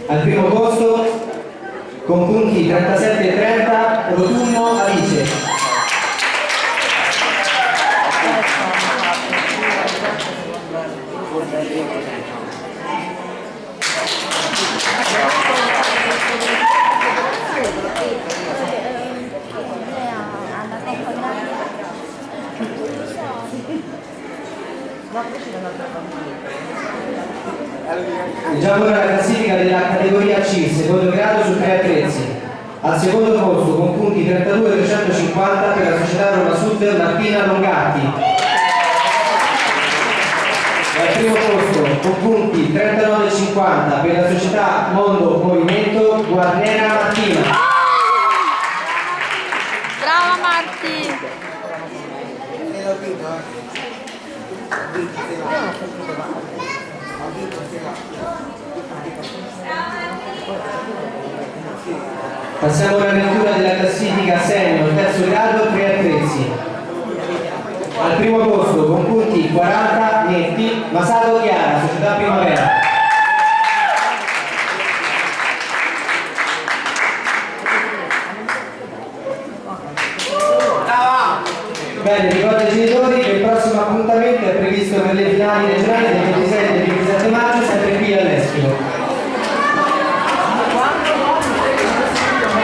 Al primo posto, con punti 37 e 30, Rotunno Alice. Leggiamo ora la classifica della categoria C, secondo grado su 3 attrezzi. Al secondo posto con punti 32 e 350 per la società Roma Sud Martina Longatti. Al primo posto con punti 39 e 50 per la società Mondo Movimento Guarnera Martina. Brava Marti! Passiamo alla lettura della classifica senior, terzo grado, 3 attrezzi. Al primo posto con punti 40 netti, Masato Chiara, società Primavera. Bene, ricordo ai genitori che il prossimo appuntamento è previsto per le finali regionali